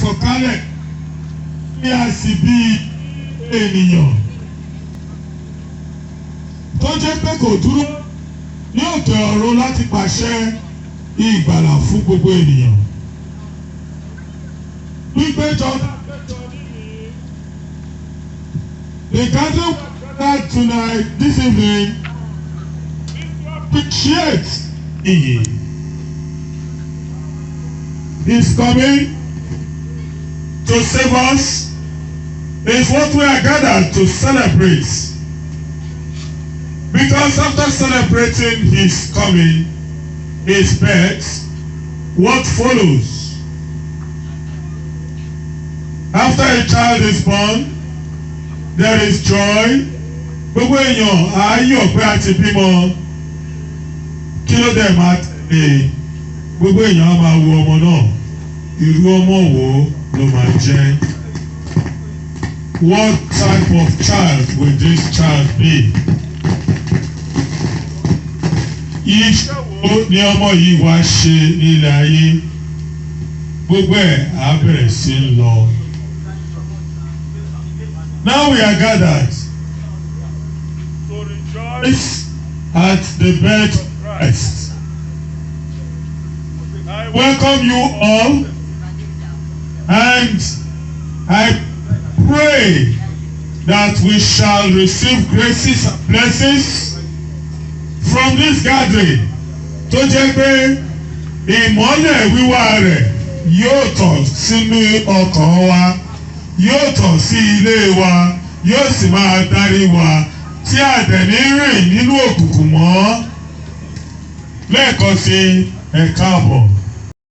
sọ̀kalẹ̀ bí a sì bí ènìyàn tó jẹ́ pé kò dúró ní òkè ọ̀run láti pàṣẹ ìgbàlà fún gbogbo ènìyàn. Gbígbéjọ the gathering gathered tonight this evening appreciate Ìyè. He's coming to save us. Is what we are gathered to celebrate. Because after celebrating his coming, his birth, what follows? After a child is born, there is joy. Gbogbo èèyàn á yọ̀ pé a ti bímọ. Kí ló dé máa tẹ̀lé? Gbogbo èèyàn á máa wo ọmọ náà. Irú ọmọ wo ló máa jẹ́? What type of child will this child be? Iṣẹ́ wo ni ọmọ yìí wá ṣe nílẹ̀ ayé? Gbogbo ẹ̀ á bẹ̀rẹ̀ sí í lọ. Now we are gathered to rejoice at the birth of Christ. I welcome you all and I pray that we shall receive graces and blessings from this gathering tó jẹ́ pé ìmọ́lẹ̀ wíwá rẹ̀ yóò tàn sínú ọkàn wa, yóò tàn sí ilé wa, yóò sì máa darí wa tí a dẹ̀ ní rìn nínú òkùnkùn mọ́. Lẹ́ẹ̀kan sí ẹ káàbọ̀.